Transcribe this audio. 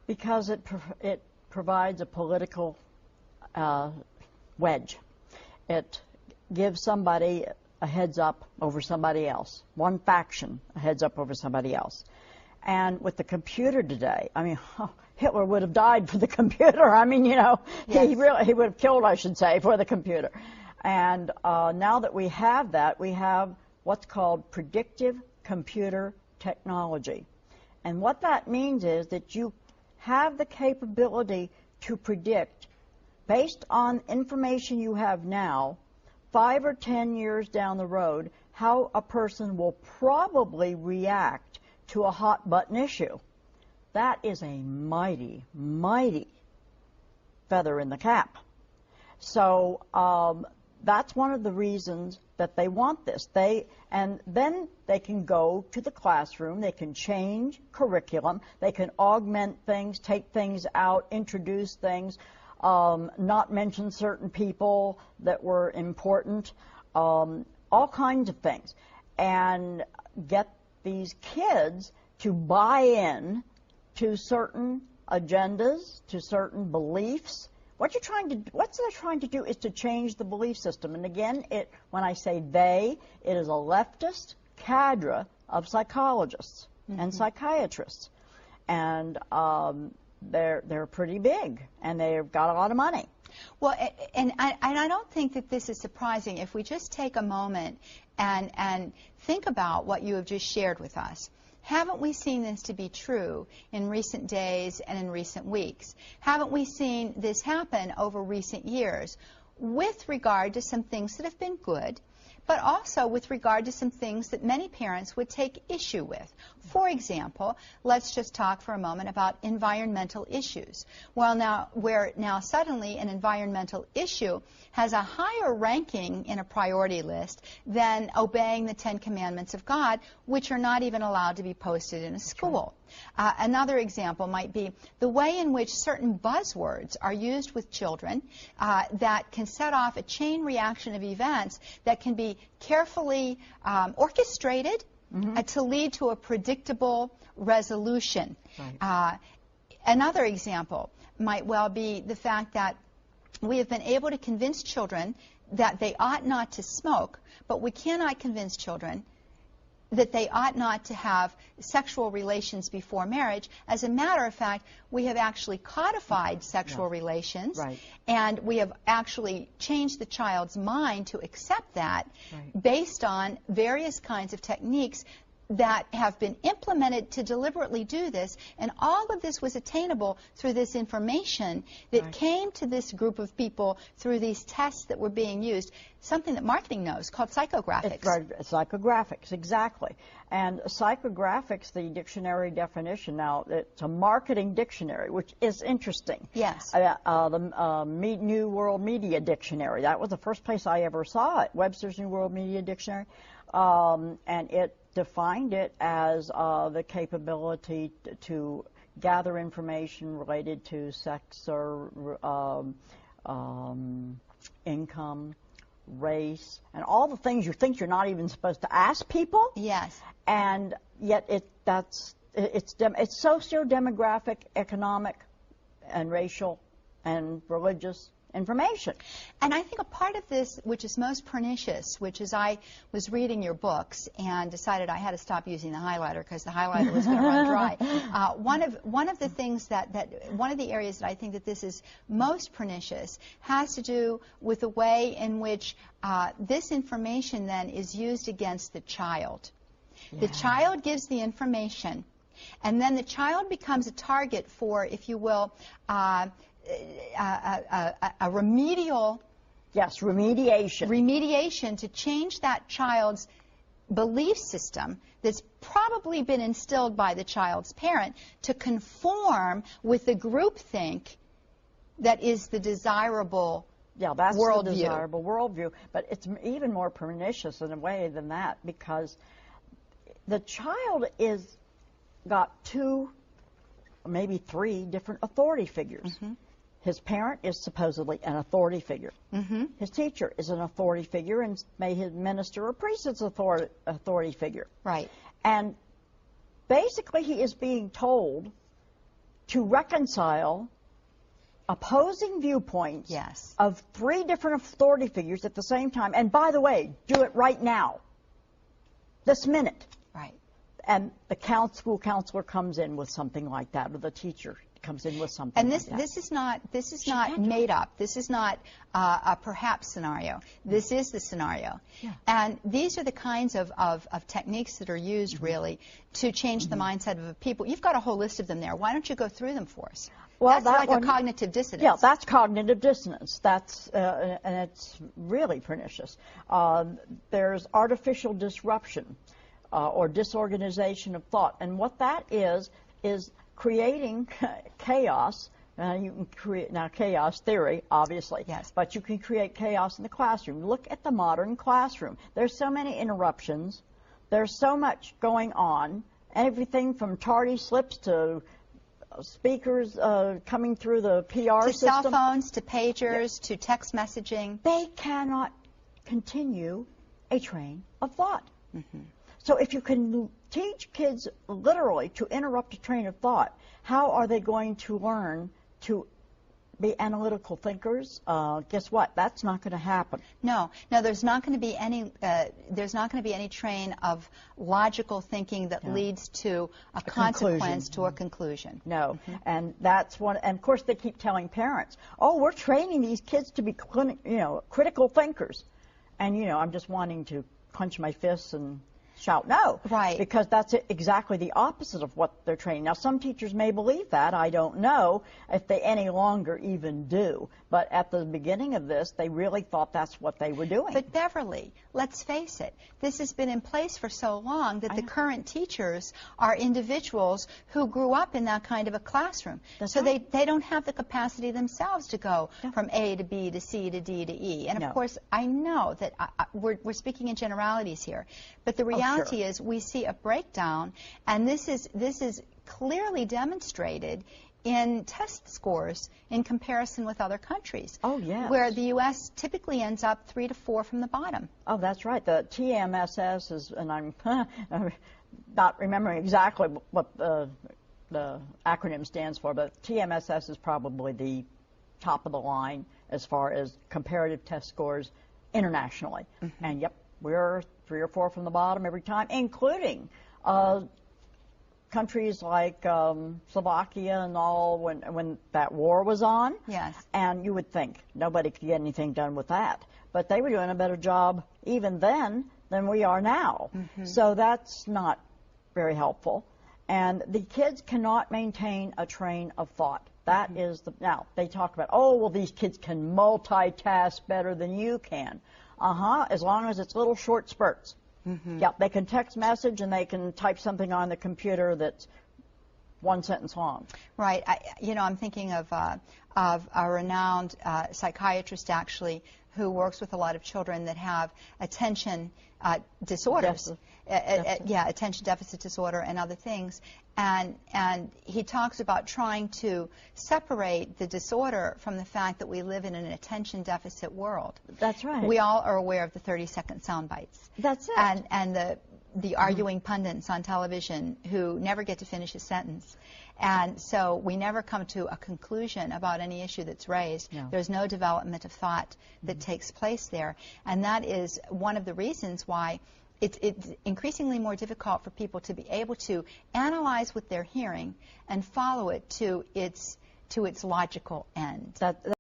Because it provides a political wedge. It gives somebody a heads up over somebody else, one faction a heads up over somebody else. And with the computer today, I mean, Hitler would have died for the computer. I mean, you know, yes. he would have killed, I should say, for the computer. And now that we have that, we have what's called predictive computer technology. And what that means is that you have the capability to predict, based on information you have now, 5 or 10 years down the road, how a person will probably react to a hot button issue. That is a mighty, mighty feather in the cap. So that's one of the reasons that they want this. And then they can go to the classroom, they can change curriculum, they can augment things, take things out, introduce things, not mention certain people that were important, all kinds of things, and get these kids to buy in to certain agendas, to certain beliefs. What they're trying to do is to change the belief system. And again, when I say they, it is a leftist cadre of psychologists and psychiatrists. And they're pretty big, and they've got a lot of money. Well, and I don't think that this is surprising if we just take a moment and think about what you have just shared with us. Haven't we seen this to be true in recent days and in recent weeks? Haven't we seen this happen over recent years with regard to some things that have been good, but also with regard to some things that many parents would take issue with? For example, let's just talk for a moment about environmental issues. Well, now suddenly an environmental issue has a higher ranking in a priority list than obeying the 10 Commandments of God, which are not even allowed to be posted in a school. Another example might be the way in which certain buzzwords are used with children that can set off a chain reaction of events that can be carefully orchestrated to lead to a predictable resolution. Right. Another example might well be the fact that we have been able to convince children that they ought not to smoke, but we cannot convince children that they ought not to have sexual relations before marriage. As a matter of fact, we have actually codified sexual relations, right, and we have actually changed the child's mind to accept that based on various kinds of techniques that have been implemented to deliberately do this, and all of this was attainable through this information that came to this group of people through these tests that were being used, something that marketing knows called psychographics. Psychographics, exactly. And psychographics, the dictionary definition now, it's a marketing dictionary, which is interesting. Yes. The New World Media Dictionary, that was the first place I ever saw it, Webster's New World Media Dictionary, and it defined it as the capability to gather information related to sex or income, race, and all the things you think you're not even supposed to ask people. Yes. And yet it's socio-demographic, economic, and racial, and religious information. And I think a part of this, which is most pernicious, which is I was reading your books and decided I had to stop using the highlighter because the highlighter was going to run dry. One of the things one of the areas that I think that this is most pernicious has to do with the way in which this information then is used against the child. Yeah. The child gives the information, and then the child becomes a target for, if you will, a remedial... Yes, remediation. Remediation to change that child's belief system that's probably been instilled by the child's parent to conform with the groupthink that is the desirable that's worldview. The desirable worldview. But it's even more pernicious in a way than that, because the child got 2, maybe 3 different authority figures. Mm-hmm. His parent is supposedly an authority figure. Mm-hmm. His teacher is an authority figure, and his minister or priest is an authority figure. Right. And basically he is being told to reconcile opposing viewpoints Yes. of 3 different authority figures at the same time. And by the way, do it right now, this minute. Right. And the school counselor comes in with something like that, or the teacher comes in with something And like that. this is not made up. This is not a perhaps scenario. This is the scenario. Yeah. And these are the kinds of techniques that are used really to change the mindset of a people. You've got a whole list of them there. Why don't you go through them for us? Well, that's like a cognitive dissonance. Yeah, that's cognitive dissonance. That's and it's really pernicious. There's artificial disruption or disorganization of thought, and what that is creating chaos. You can create now chaos theory, obviously. Yes. But you can create chaos in the classroom. Look at the modern classroom. There's so many interruptions. There's so much going on. Everything from tardy slips to speakers coming through the PR system. To cell phones, to pagers, to text messaging. They cannot continue a train of thought. So if you can teach kids literally to interrupt a train of thought, how are they going to learn to be analytical thinkers? Guess what? That's not going to happen. No, there's not going to be any. There's not going to be any train of logical thinking that leads to a consequence, to a conclusion. No, and that's one. And of course, they keep telling parents, "Oh, we're training these kids to be, critical thinkers," and I'm just wanting to clench my fists and shout no. Right. Because that's exactly the opposite of what they're training. Now, some teachers may believe that. I don't know if they any longer even do. But at the beginning of this, they really thought that's what they were doing. But Beverly, let's face it, this has been in place for so long that the current teachers are individuals who grew up in that kind of a classroom. That's so right. they don't have the capacity themselves to go from A to B to C to D to E. And of course, I know that we're speaking in generalities here, but the reality is we see a breakdown, and this is clearly demonstrated in test scores in comparison with other countries. Oh, yes. Where the U.S. typically ends up 3 to 4 from the bottom. Oh, that's right. The TMSS is, and I'm not remembering exactly what the acronym stands for, but TMSS is probably the top of the line as far as comparative test scores internationally. And yep, we're 3 or 4 from the bottom every time, including countries like Slovakia and all when that war was on. Yes. And you would think nobody could get anything done with that. But they were doing a better job even then than we are now. So that's not very helpful. And the kids cannot maintain a train of thought. That is now they talk about, oh, well, these kids can multitask better than you can. As long as it's little short spurts. Yeah, they can text message and they can type something on the computer that's 1 sentence long. Right. I'm thinking of a renowned psychiatrist, actually, who works with a lot of children that have attention disorders. Attention deficit disorder and other things. And he talks about trying to separate the disorder from the fact that we live in an attention deficit world. That's right. We all are aware of the 30-second sound bites. That's it. And the arguing pundits on television who never get to finish a sentence. And so we never come to a conclusion about any issue that's raised. No. There's no development of thought that takes place there. And that is one of the reasons why it's increasingly more difficult for people to be able to analyze what they're hearing and follow it to its logical end.